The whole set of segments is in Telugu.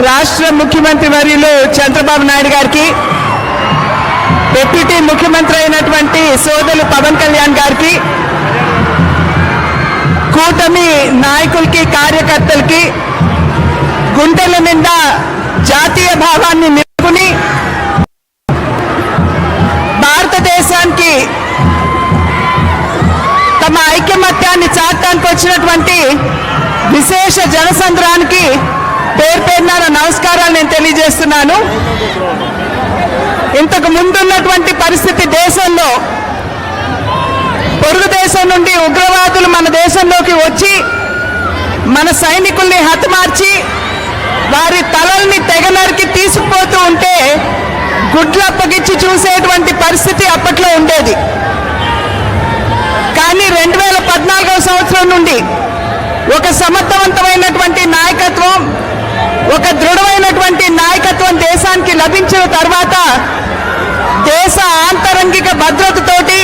రాష్ట్ర ముఖ్యమంత్రి వర్యులు చంద్రబాబు నాయుడు గారికి, డిప్యూటీ ముఖ్యమంత్రి అయినటువంటి సోదరులు పవన్ కళ్యాణ్ గారికి, కూటమి నాయకులకి, కార్యకర్తలకి గుంటల నిండా జాతీయ భావాన్ని నింపుకుని భారతదేశానికి తమ ఐకమత్యాన్ని చాటడానికి వచ్చినటువంటి విశేష జనసంద్రానికి పేరు పేరున నమస్కారాలు నేను తెలియజేస్తున్నాను. ఇంతకు ముందున్నటువంటి పరిస్థితి దేశంలో పొరుగు దేశం నుండి ఉగ్రవాదులు మన దేశంలోకి వచ్చి మన సైనికుల్ని హతమార్చి వారి తలల్ని తెగనరికి తీసుకుపోతూ ఉంటే గుడ్లప్పగిచ్చి చూసేటువంటి పరిస్థితి అప్పట్లో ఉండేది. కానీ 2014వ సంవత్సరం నుండి ఒక సమర్థవంతమైనటువంటి నాయకత్వం, ఒక దృఢమైనటువంటి నాయకత్వం దేశానికి లభించిన తర్వాత దేశ ఆంతరంగిక భద్రతతోటి,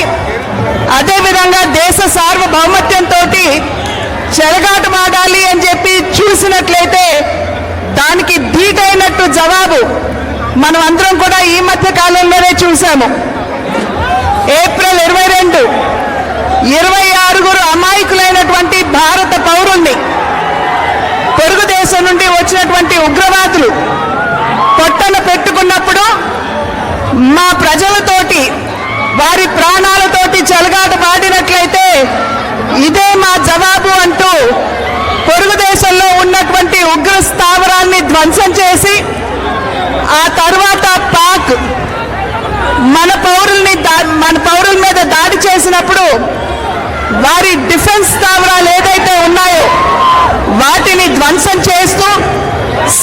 అదేవిధంగా దేశ సార్వభౌమత్యంతో చెలగాటమాడాలి అని చెప్పి చూసినట్లయితే దానికి ధీటైనట్టు జవాబు మనం అందరం కూడా ఈ మధ్య కాలంలోనే చూసాము. ఏప్రిల్ 22 26 అమాయకులైనటువంటి భారత పౌరుల్ని పొరుగు దేశం నుండి వచ్చినటువంటి ఉగ్రవాదులు పొట్టన పెట్టుకున్నప్పుడు మా ప్రజలతోటి వారి ప్రాణాలతోటి చెలగాట పాడినట్లయితే ఇదే మా జవాబు అంటూ పొరుగు దేశంలో ఉన్నటువంటి ఉగ్ర స్థావరాల్ని ధ్వంసం చేసి ఆ తర్వాత పాక్ మన పౌరుల మీద దాడి చేసినప్పుడు వారి డిఫెన్స్ స్థావరాలు ఏదైతే ఉన్నాయో వాటిని ధ్వంసం చేస్తూ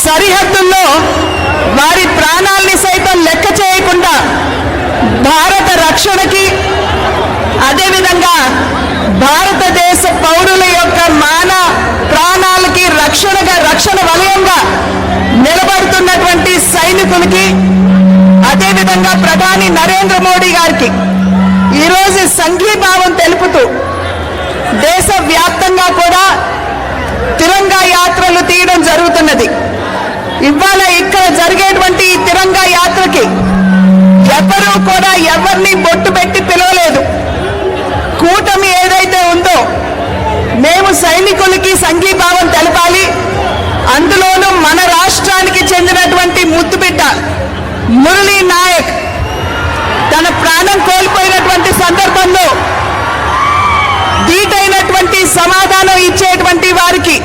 సరిహద్దుల్లో వారి ప్రాణాల్ని సైతం లెక్క చేయకుండా భారత రక్షణకి, అదేవిధంగా భారతదేశ పౌరుల యొక్క ప్రాణాలకి రక్షణ వలయంగా నిలబడుతున్నటువంటి సైనికులకి, అదేవిధంగా ప్రధాని నరేంద్ర మోడీ గారికి ఈరోజు సంఘీభావం తెలుపుతూ దేశవ్యాప్తంగా కూడా తిరంగా యాత్రలు తీయడం జరుగుతున్నది. ఇవాళ ఇక్కడ జరిగేటువంటి ఈ తిరంగా యాత్రకి ఎవరూ కూడా ఎవరిని బొట్టు పెట్టి పిలవలేదు. కూటమి ఏదైతే ఉందో మేము సైనికులకి సంఘీభావం తెలపాలి. అందులోనూ మన రాష్ట్రానికి చెందినటువంటి ముద్దుబిడ్డ మురళీ నాయక్ తన ప్రాణం కోల్పోయినటువంటి సందర్భంలో ధీటైనటువంటి సమాధానం ఇచ్చేటువంటి వారికి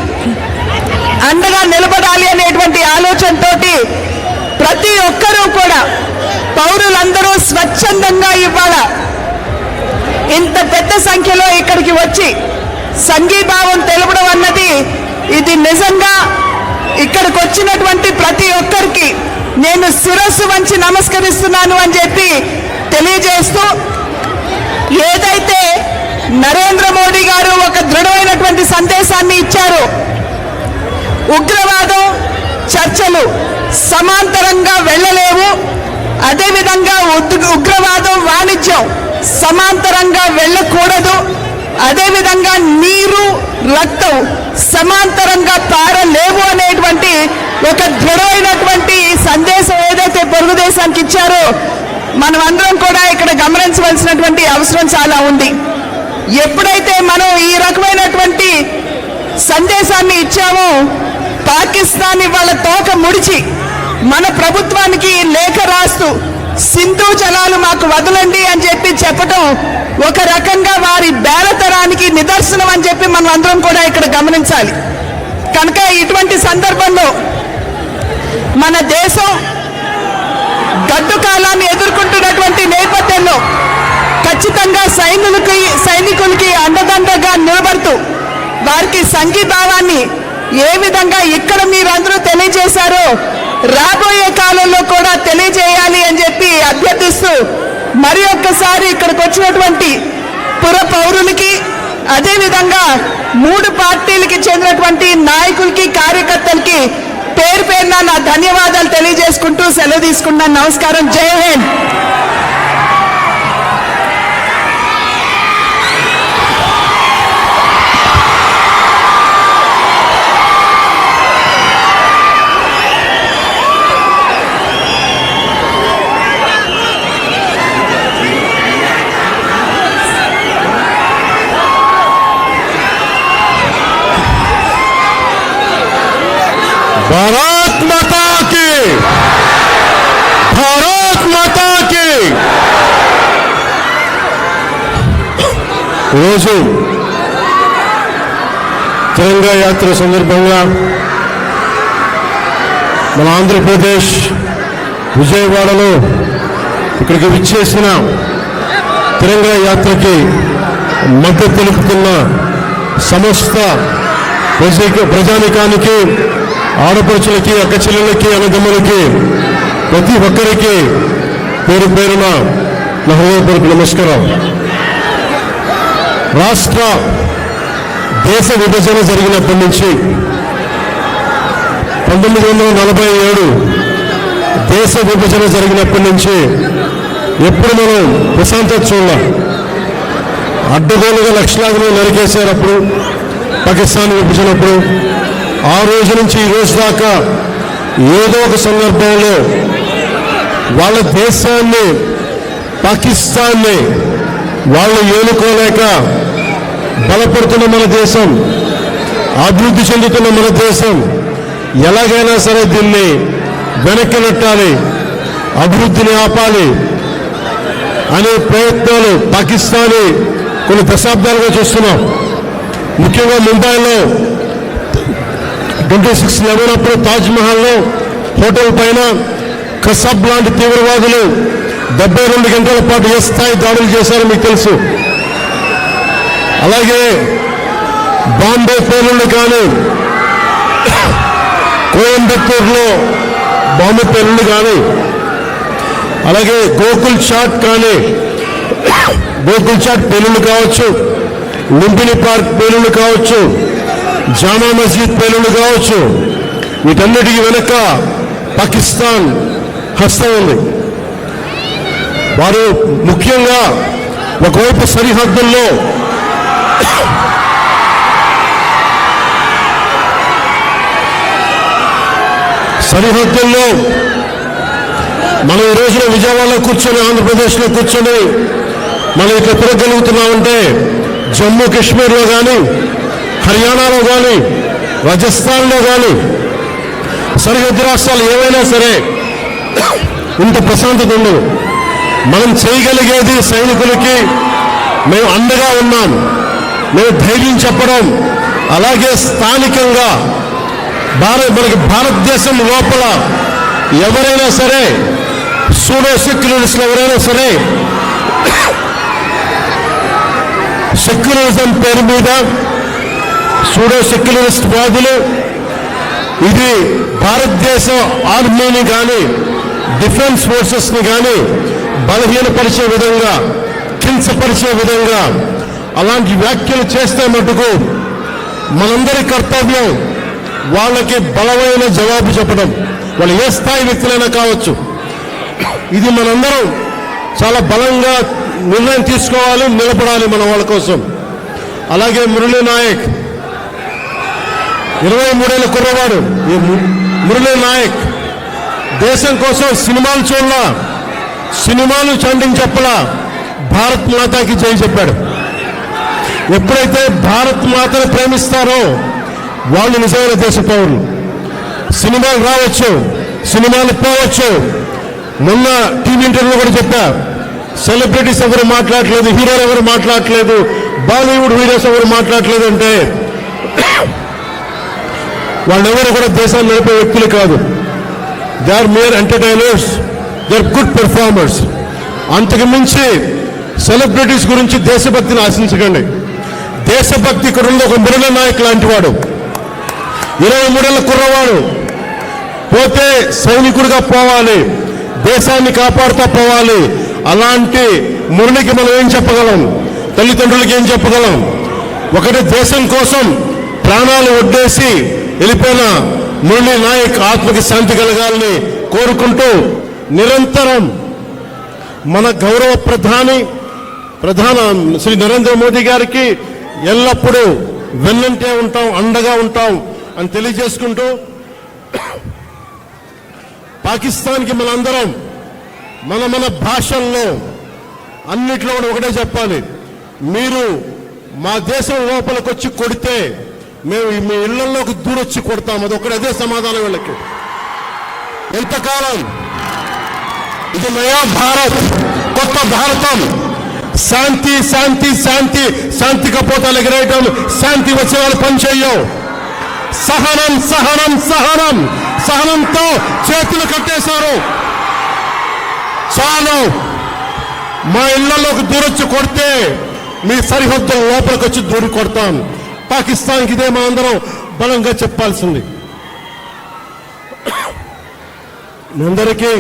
అండగా నిలబడాలి అనేటువంటి ఆలోచనతో ప్రతి ఒక్కరూ కూడా పౌరులందరూ స్వచ్ఛందంగా ఇవాళ ఇంత పెద్ద సంఖ్యలో ఇక్కడికి వచ్చి సంఘీభావం తెలపడం అన్నది ఇది నిజంగా ఇక్కడికి వచ్చినటువంటి ప్రతి ఒక్కరికి నేను శిరస్సు వంచి నమస్కరిస్తున్నాను అని చెప్పి తెలియజేస్తూ, ఏదైతే నరేంద్ర మోడీ గారు ఒక దృఢమైనటువంటి సందేశాన్ని ఇచ్చారో, ఉగ్రవాదం చర్చలు సమాంతరంగా వెళ్ళలేవు, అదేవిధంగా ఉగ్రవాదం వాణిజ్యం సమాంతరంగా వెళ్ళకూడదు, అదేవిధంగా నీరు రక్తం సమాంతరంగా పారలేవు అనేటువంటి ఒక దృఢమైనటువంటి సందేశం ఏదైతే పొరుగు దేశానికి ఇచ్చారో మనం అందరం కూడా ఇక్కడ గమనించవలసినటువంటి అవసరం చాలా ఉంది. ఎప్పుడైతే మనం ఈ రకమైనటువంటి సందేశాన్ని ఇచ్చామో పాకిస్తాన్ ఇవాళ తోక ముడిచి మన ప్రభుత్వానికి లేఖ రాస్తూ సింధు జలాలు మాకు వదలండి అని చెప్పి చెప్పడం ఒక రకంగా వారి బేలతరానికి నిదర్శనం అని చెప్పి మనం అందరం కూడా ఇక్కడ గమనించాలి. కనుక ఇటువంటి సందర్భంలో మన దేశం గడ్డు కాలాన్ని ఎదుర్కొంటున్నటువంటి నేపథ్యంలో ఖచ్చితంగా సైనికులకి అండదండగా నిలబడుతూ వారికి సంఘీభావాన్ని ఏ విధంగా ఇక్కడ మీరందరూ తెలియజేశారో రాబోయే కాలంలో కూడా తెలియజేయాలి అని చెప్పి అభ్యర్థిస్తూ మరి ఒక్కసారి ఇక్కడికి వచ్చినటువంటి పుర పౌరులకి, అదేవిధంగా 3 పార్టీలకి చెందినటువంటి నాయకులకి, కార్యకర్తలకి పేరు పేరున నా ధన్యవాదాలు తెలియజేసుకుంటూ సెలవు తీసుకున్నాను. నమస్కారం. జై హింద్. ఈరోజు తిరంగా యాత్ర సందర్భంగా మన ఆంధ్రప్రదేశ్ విజయవాడలో ఇక్కడికి విచ్చేసిన తిరంగా యాత్రకి మద్దతు తెలుపుతున్న సమస్త ప్రజానికానికి, ఆడపడుచులకి, అక్కచెల్లెలకి, అన్నదమ్ములకి, ప్రతి ఒక్కరికి పేరు పేరున నా హృదయపూర్వక నమస్కారం. రాష్ట్ర దేశ విభజన జరిగినప్పటి నుంచి 1947 దేశ విభజన జరిగినప్పటి నుంచి ఎప్పుడు మనం ప్రశాంతత చూడాలి. అడ్డగోలుగా లక్షలాదిని నరికేశారు అప్పుడు పాకిస్తాన్ విభజనప్పుడు. ఆ రోజు నుంచి ఈ రోజు దాకా ఏదో ఒక సందర్భంలో వాళ్ళ దేశాన్ని, పాకిస్తాన్ని వాళ్ళు ఏలుకోలేక బలపడుతున్న మన దేశం, అభివృద్ధి చెందుతున్న మన దేశం ఎలాగైనా సరే దీన్ని వెనక్కి నెట్టాలి, అభివృద్ధిని ఆపాలి అనే ప్రయత్నాలు పాకిస్తానీ కొన్ని దశాబ్దాలుగా చూస్తున్నాం. ముఖ్యంగా ముంబైలో 26/11 అప్పుడు తాజ్మహల్లో హోటల్ పైన కసబ్ లాంటి తీవ్రవాదులు 72 గంటల పాటు ఏ స్థాయి దాడులు చేశారో మీకు తెలుసు. అలాగే బాంబే పేలుళ్ళు కానీ, కోయంబత్తూరులో బాంబే పేలుళ్ళు కానీ, అలాగే గోకుల్ చాట్ కానీ, గోకుల్ చాట్ పేలుళ్ళు కావచ్చు, లుంబిని పార్క్ పేలుళ్ళు కావచ్చు, జామా మస్జిద్ పేలుళ్ళు కావచ్చు, వీటన్నిటికీ వెనక పాకిస్తాన్ హస్తం ఉంది. వారు ముఖ్యంగా ఒకవైపు సరిహద్దుల్లో మనం ఈ రోజున విజయవాడలో కూర్చొని, ఆంధ్రప్రదేశ్లో కూర్చొని మనం ఇట్లా తిరగలుగుతున్నామంటే జమ్మూ కాశ్మీర్లో కానీ, హర్యానాలో కానీ, రాజస్థాన్లో కానీ, సరిహద్దు రాష్ట్రాలు ఏవైనా సరే ఇంత ప్రశాంతత ఉండదు. మనం చేయగలిగేది సైనికులకి మేము అండగా ఉన్నాం, మేము ధైర్యం చెప్పడం, అలాగే స్థానికంగా మనకి భారతదేశం లోపల ఎవరైనా సరే సూడో సెక్యులరిస్టులు ఎవరైనా సరే సెక్యులరిజం పేరు మీద సూడో సెక్యులరిస్ట్ వాదులు ఇది భారతదేశ ఆర్మీని కానీ, డిఫెన్స్ ఫోర్సెస్ని కానీ బలహీనపరిచే విధంగా, కించపరిచే విధంగా అలాంటి వ్యాఖ్యలు చేస్తే మటుకు మనందరి కర్తవ్యం వాళ్ళకి బలమైన జవాబు చెప్పడం. వాళ్ళు ఏ స్థాయి వ్యక్తులైనా కావచ్చు. ఇది మనందరం చాలా బలంగా నిర్ణయం తీసుకోవాలి, నిలబడాలి మన వాళ్ళ కోసం. అలాగే మురళీ నాయక్ 23 ఏళ్ళ కుర్రవాడు. ఈ మురళీ నాయక్ దేశం కోసం సినిమాలు చూడలా, సినిమాలు చండింగ్ చెప్పలా, భారత్ మాతాకి జై చెప్పాడు. ఎప్పుడైతే భారత్ మాతను ప్రేమిస్తారో వాళ్ళు నిజమైన దేశ పౌరులు. సినిమాలు రావచ్చు, సినిమాలు పోవచ్చు. మొన్న టీవీ ఇంటర్వ్యూలో కూడా చెప్పా, సెలబ్రిటీస్ ఎవరు మాట్లాడలేదు, హీరోలు ఎవరు మాట్లాడలేదు, బాలీవుడ్ హీరోస్ ఎవరు మాట్లాడలేదు అంటే వాళ్ళెవరు కూడా దేశాన్ని నడిపే వ్యక్తులు కాదు. They are mere entertainers, they are good performers. అంతకు మించి సెలబ్రిటీస్ గురించి దేశభక్తిని ఆశించకండి. దేశభక్తి ఇక్కడ ఉంది. ఒక మురళీ నాయక్ లాంటి వాడు, 23 ఏళ్ళ కుర్రవాడు, పోతే సైనికుడిగా పోవాలి, దేశాన్ని కాపాడుతూ పోవాలి. అలాంటి మురళికి మనం ఏం చెప్పగలం? తల్లిదండ్రులకి ఏం చెప్పగలం? ఒకటి దేశం కోసం ప్రాణాలు ఒడ్డేసి వెళ్ళిపోయిన మురళీ నాయక్ ఆత్మకి శాంతి కలగాలని కోరుకుంటూ, నిరంతరం మన గౌరవ ప్రధాని శ్రీ నరేంద్ర మోదీ గారికి ఎల్లప్పుడూ వెన్నంటే ఉంటాం, అండగా ఉంటాం అని తెలియజేసుకుంటూ, పాకిస్తాన్కి మనందరం మన భాషల్లో అన్నిట్లో కూడా ఒకటే చెప్పాలి, మీరు మా దేశం లోపలికి వచ్చి కొడితే మేము మీ ఇళ్లలోకి దూరొచ్చి కొడతాం. అదే సమాధానం వీళ్ళకి. ఎంతకాలం ఇది నయా భారత్, కొత్త భారతం, శాంతి శాంతి శాంతి శాంతి కపోతాలు ఎగరేయటం, శాంతి వచ్చే వాళ్ళు పనిచేయం. సహనం సహనం సహనం సహనంతో చేతులు కట్టేశారు. చాలు. మా ఇళ్లలోకి దూరొచ్చి కొడితే మీ సరిహద్దు లోపలికి వచ్చి దూరి కొడతాం. పాకిస్తాన్కి ఇదే మా అందరం బలంగా చెప్పాల్సింది. మీ అందరికీ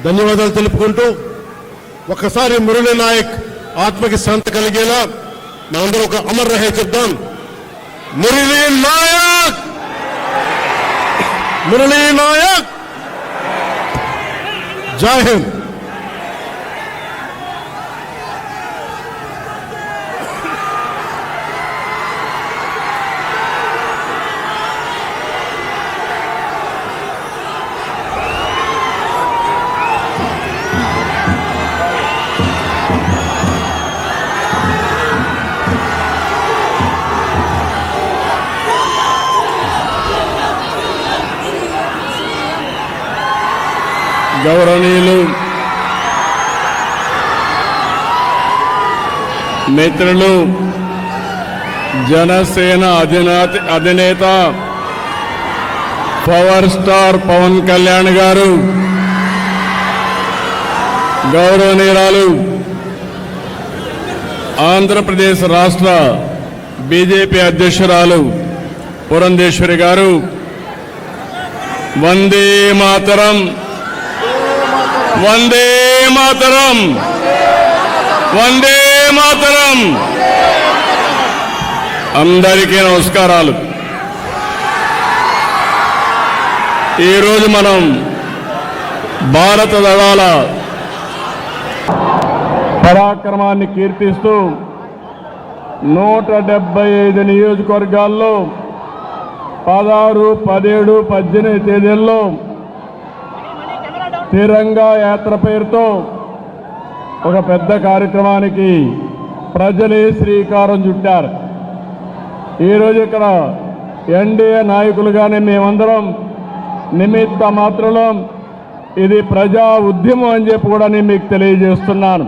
ధన్యవాదాలు తెలుపుకుంటూ ఒకసారి మురళీ నాయక్ ఆత్మకి శాంతి కలిగేలా మనందరం ఒక అమర్ రహే చెప్దాం. మురళీ నాయక్, మురళీ నాయక్, జై హింద్. గౌరవనీయులు మిత్రులు, జనసేన అధినేత పవర్ స్టార్ పవన్ కళ్యాణ్ గారు, గౌరవనీయురాలు ఆంధ్రప్రదేశ్ రాష్ట్ర బీజేపీ అధ్యక్షురాలు పురంధేశ్వరి గారు, వందే మాతరం, వందే మాతరం, వందే మాతరం. అందరికీ నమస్కారాలు. ఈరోజు మనం భారత దళాల పరాక్రమాన్ని కీర్తిస్తూ 175 నియోజకవర్గాల్లో 16, 17, 18 తేదీల్లో తిరంగా యాత్ర పేరుతో ఒక పెద్ద కార్యక్రమానికి ప్రజలే శ్రీకారం చుట్టారు. ఈరోజు ఇక్కడ ఎన్డీఏ నాయకులుగానే మేమందరం నిమిత్త మాత్రం ఇది ప్రజా ఉద్యమం అని చెప్పి కూడా నేను మీకు తెలియజేస్తున్నాను.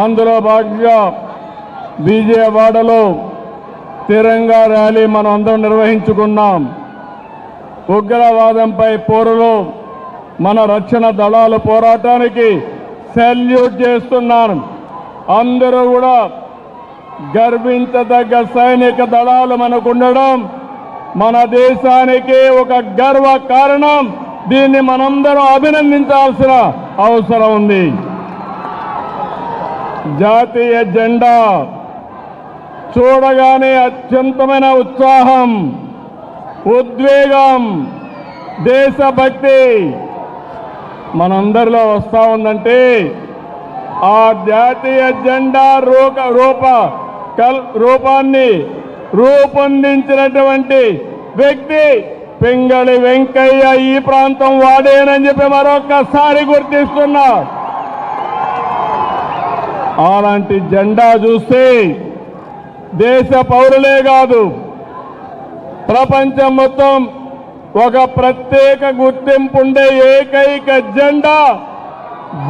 అందులో భాగంగా విజయవాడలో తిరంగా ర్యాలీ మనం అందరం నిర్వహించుకున్నాం. ఉగ్రవాదంపై పోరులో మన రక్షణ దళాల పోరాటానికి సెల్యూట్ చేస్తున్నాను. అందరూ కూడా గర్వించదగ్గ సైనిక దళాలు మనకు ఉండడం మన దేశానికి ఒక గర్వ కారణం. దీన్ని మనందరం అభినందించాల్సిన అవసరం ఉంది. జాతీయ జెండా చూడగానే అత్యంతమైన ఉత్సాహం, ఉద్వేగం, దేశభక్తి మనందరిలో వస్తా ఉందంటే ఆ జాతీయ జెండా రూపాన్ని రూపొందించినటువంటి వ్యక్తి పింగళి వెంకయ్య ఈ ప్రాంతం వాడేనని చెప్పి మరొక్కసారి గుర్తిస్తున్నా. అలాంటి జెండా చూస్తే దేశ పౌరులే కాదు ప్రపంచం మొత్తం ఒక ప్రత్యేక గుర్తింపు ఉండే ఏకైక జెండా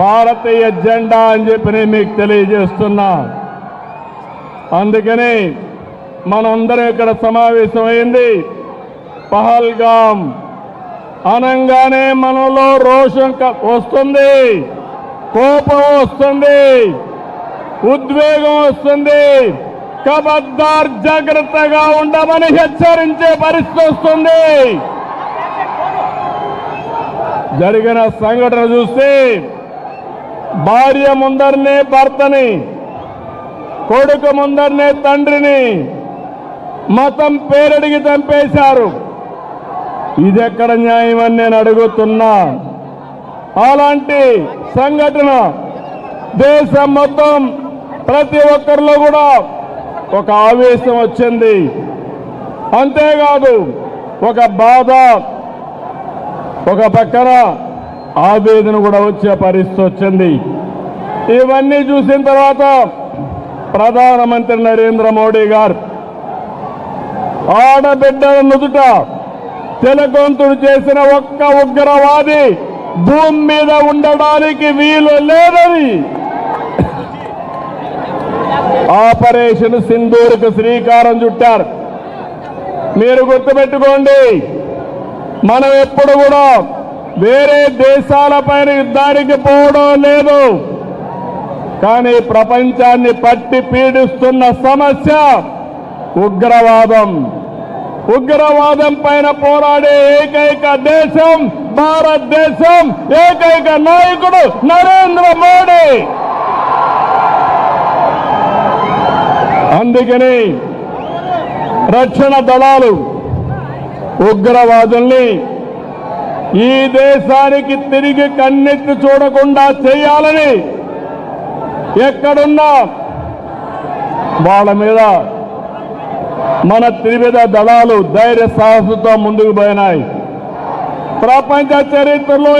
భారతీయ జెండా అని చెప్పి నేను మీకు తెలియజేస్తున్నా. అందుకని మనందరం ఇక్కడ సమావేశమైంది. పహల్గాం అనంగానే మనలో రోషం వస్తుంది, కోపం వస్తుంది, ఉద్వేగం వస్తుంది. ఖబర్దార్, జాగ్రత్తగా ఉండమని హెచ్చరించే పరిస్థితి వస్తుంది. జరిగిన సంఘటన చూస్తే భార్య ముందరనే భర్తని, కొడుకు ముందరనే తండ్రిని మతం పేరడిగి చంపేశారు. ఇదెక్కడ న్యాయం అని నేను అడుగుతున్నా. అలాంటి సంఘటన దేశం మొత్తం ప్రతి ఒక్కరిలో కూడా ఒక ఆవేశం వచ్చింది. అంతేకాదు ఒక బాధ, ఒక పక్కన ఆవేదన కూడా వచ్చే పరిస్థితి వచ్చింది. ఇవన్నీ చూసిన తర్వాత ప్రధానమంత్రి నరేంద్ర మోడీ గారు ఆడబిడ్డల నుదుట తిలకంతుడు చేసిన ఒక్క ఉగ్రవాది భూమి మీద ఉండడానికి వీలు లేదని ఆపరేషన్ సింధూర్కు శ్రీకారం చుట్టారు. మీరు గుర్తుపెట్టుకోండి, మనం ఎప్పుడు కూడా వేరే దేశాలపైన యుద్ధానికి పోవడం లేదు. కానీ ప్రపంచాన్ని పట్టి పీడిస్తున్న సమస్య ఉగ్రవాదం. ఉగ్రవాదం పైన పోరాడే ఏకైక దేశం భారతదేశం, ఏకైక నాయకుడు నరేంద్ర మోడీ. అందుకని రక్షణ దళాలు ఉగ్రవాదుల్ని ఈ దేశానికి తిరిగి కన్నెత్తి చూడకుండా చేయాలని ఎక్కడున్నా వాళ్ళ మీద మన త్రివిధ దళాలు ధైర్య సాహసంతో ముందుకు పోయినాయి. ప్రపంచ చరిత్రలో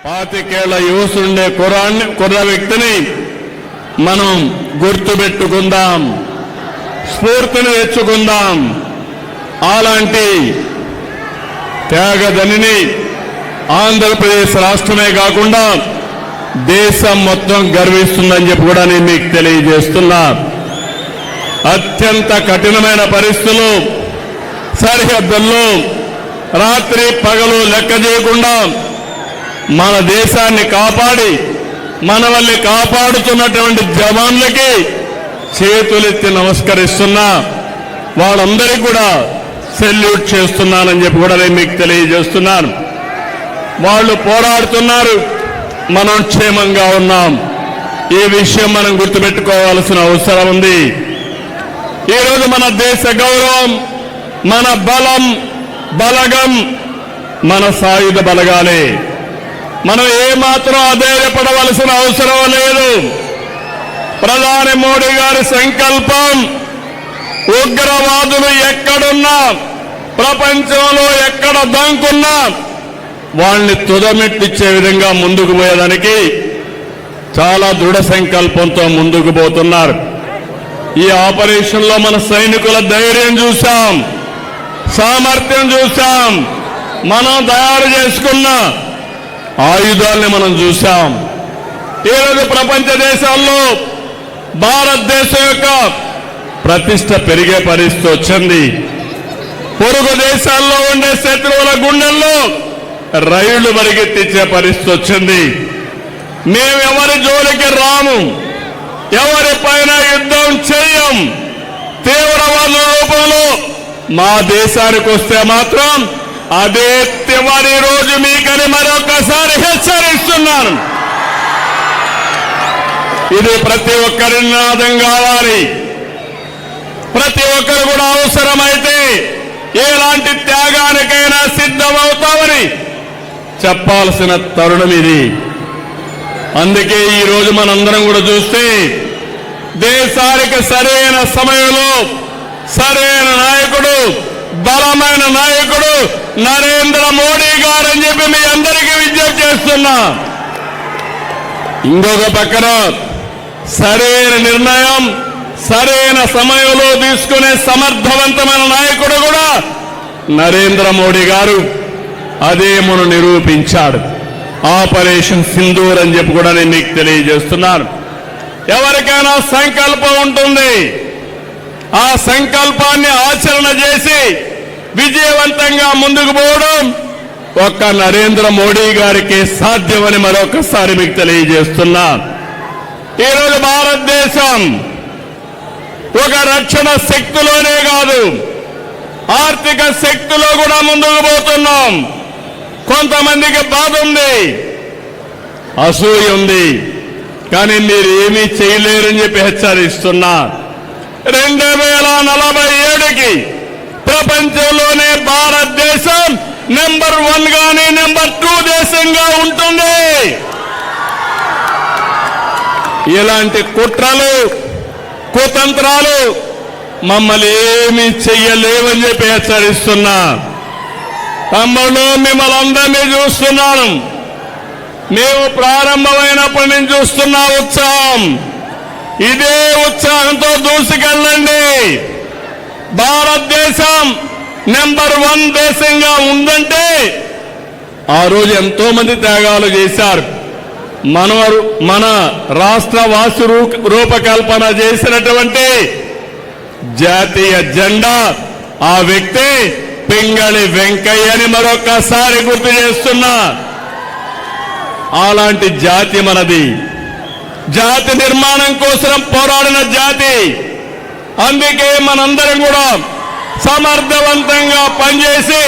పాతికేళ్ల యువసుండే కుర్ర వ్యక్తిని మనం గుర్తుపెట్టుకుందాం, స్ఫూర్తిని తెచ్చుకుందాం. అలాంటి త్యాగదనిని ఆంధ్రప్రదేశ్ రాష్ట్రమే కాకుండా దేశం మొత్తం గర్విస్తుందని చెప్పి కూడా నేను మీకు తెలియజేస్తున్నా. అత్యంత కఠినమైన పరిస్థితులు, సరిహద్దుల్లో రాత్రి పగలు లెక్క చేయకుండా మన దేశాన్ని కాపాడి మనల్ని కాపాడుతున్నటువంటి జవాన్లకి చేతులెత్తి నమస్కరిస్తున్నా. వాళ్ళందరికీ కూడా సెల్యూట్ చేస్తున్నానని చెప్పి కూడా నేను మీకు తెలియజేస్తున్నాను. వాళ్ళు పోరాడుతున్నారు, మనం క్షేమంగా ఉన్నాం. ఈ విషయం మనం గుర్తుపెట్టుకోవాల్సిన అవసరం ఉంది. ఈరోజు మన దేశ గౌరవం, మన బలం, బలగం మన సాయుధ బలగాలే. మనం ఏమాత్రం అధైర్యపడవలసిన అవసరం లేదు. ప్రధాని మోడీ గారి సంకల్పం ఉగ్రవాదులు ఎక్కడున్నా, ప్రపంచంలో ఎక్కడ దంకున్నా వాళ్ళని తుదమెట్టిచ్చే విధంగా ముందుకు పోయేదానికి చాలా దృఢ సంకల్పంతో ముందుకు పోతున్నారు. ఈ ఆపరేషన్లో మన సైనికుల ధైర్యం చూశాం, సామర్థ్యం చూశాం, మనం తయారు చేసుకున్న ఆయుధాలని మనం చూశాం. ఈరోజు ప్రపంచ దేశాల్లో భారతదేశం యొక్క ప్రతిష్ట పెరిగే పరిస్థితి వచ్చింది. పొరుగు దేశాల్లో ఉండే శత్రువుల గుండెల్లో రైళ్లు పరిగెత్తించే పరిస్థితి వచ్చింది. మేము ఎవరి జోలికి రాము, ఎవరిపైన యుద్ధం చేయం. తీవ్రవాదుల రూపంలో మా దేశానికి వస్తే మాత్రం అదే చివరి రోజు మీకని మరొకసారి హెచ్చరిస్తున్నాను. ఇది ప్రతి ఒక్కరి నినాదం కావాలి. ప్రతి ఒక్కరు కూడా అవసరమైతే ఎలాంటి త్యాగానికైనా సిద్ధమవుతామని చెప్పాల్సిన తరుణం ఇది. అందుకే ఈ రోజు మనందరం కూడా చూస్తే దేశానికి సరైన సమయంలో సరైన నాయకుడు, బలమైన నాయకుడు నరేంద్ర మోడీ గారు అని చెప్పి మీ అందరికీ విజ్ఞప్తి చేస్తున్నా. ఇంకొక పక్కన సరైన నిర్ణయం సరైన సమయంలో తీసుకునే సమర్థవంతమైన నాయకుడు కూడా నరేంద్ర మోడీ గారు. అదే మనం నిరూపించాడు. ఆపరేషన్ సింధూర్ అని చెప్పి కూడా నేను మీకు తెలియజేస్తున్నాను. ఎవరికైనా సంకల్పం ఉంటుంది, ఆ సంకల్పాన్ని ఆచరణ చేసి విజయవంతంగా ముందుకు పోవడం ఒక్క నరేంద్ర మోడీ గారికి సాధ్యమని మరొకసారి మీకు తెలియజేస్తున్నా. ఈరోజు భారతదేశం ఒక రక్షణ శక్తిలోనే కాదు, ఆర్థిక శక్తిలో కూడా ముందుకు పోతున్నాం. కొంతమందికి బాధ ఉంది, అసూయ ఉంది, కానీ మీరు ఏమీ చేయలేరని చెప్పి హెచ్చరిస్తున్నా. 2047కి ప్రపంచంలోనే భారతదేశం నెంబర్ 1 గానీ నెంబర్ 2 దేశంగా ఉంటుంది. ఇలాంటి కుట్రలు కుతంత్రాలు మమ్మల్ని ఏమీ చెయ్యలేవని చెప్పి హెచ్చరిస్తున్నా. తమ్ముళ్ళు, మిమ్మల్ని అందరినీ చూస్తున్నాను. మేము ప్రారంభమైనప్పటి నుంచి చూస్తున్న ఉత్సాహం, ఇదే ఉత్సాహంతో దూసుకెళ్ళండి. భారతదేశం నెంబర్ 1 దేశంగా ఉందంటే ఆ రోజు ఎంతో మంది త్యాగాలు చేశారు. మన రాష్ట్ర వాసు రూపకల్పన చేసినటువంటి జాతీయ జెండా ఆ వ్యక్తి పింగళి వెంకయ్యని మరొక్కసారి గుర్తు చేస్తున్నా. అలాంటి జాతి మనది. జాతి నిర్మాణం కోసం పోరాడిన జాతి. అందుకే మనందరం కూడా సమర్థవంతంగా పనిచేసి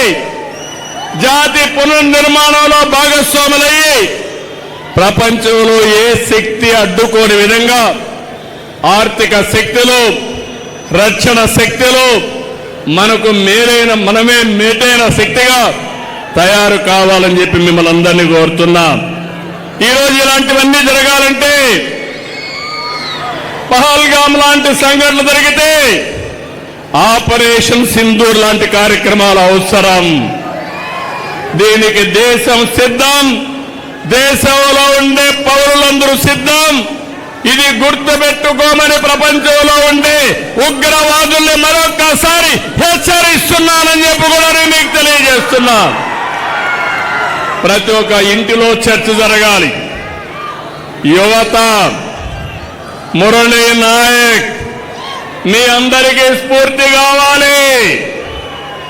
జాతి పునర్నిర్మాణంలో భాగస్వాములయ్యి ప్రపంచంలో ఏ శక్తి అడ్డుకోని విధంగా ఆర్థిక శక్తిలో, రక్షణ శక్తిలో మనకు మనమే మేటైన శక్తిగా తయారు కావాలని చెప్పి మిమ్మల్ని అందరినీ కోరుతున్నా. ఈరోజు ఇలాంటివన్నీ జరగాలంటే, పహల్గామ్ లాంటి సంఘటనలు జరిగితే ఆపరేషన్ సింధూర్ లాంటి కార్యక్రమాలు అవసరం. దీనికి దేశం సిద్ధం, దేశంలో ఉండే పౌరులందరూ సిద్ధం. ఇది గుర్తుపెట్టుకోమని ప్రపంచంలో ఉండే ఉగ్రవాదుల్ని మరొక్కసారి హెచ్చరిస్తున్నానని చెప్పి కూడా నేను మీకు తెలియజేస్తున్నా. ప్రతి ఒక్క ఇంటిలో చర్చ జరగాలి. యువత, మురళీ నాయక్ మీ అందరికీ స్ఫూర్తి కావాలి.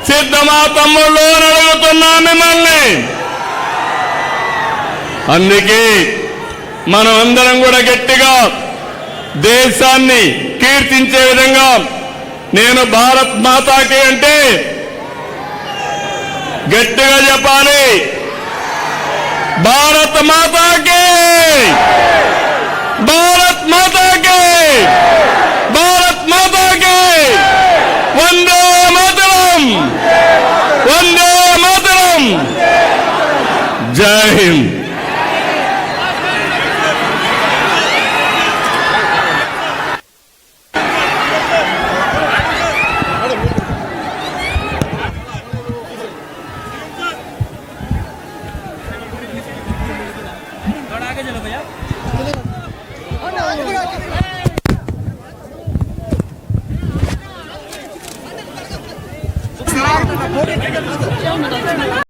సిద్ధమా తమ్ముళ్ళు అని అడుగుతున్నా మిమ్మల్ని. అందుకే మనం అందరం కూడా గట్టిగా దేశాన్ని కీర్తించే విధంగా, నేను భారత్ మాతాకి అంటే గట్టిగా చెప్పాలి. భారత్ మాతాకి, భారత్ మాతాకి, భారత్ మాతాకి. వందే మాతరం, వందే మాతరం. జై హింద్. आगे चलो भैया।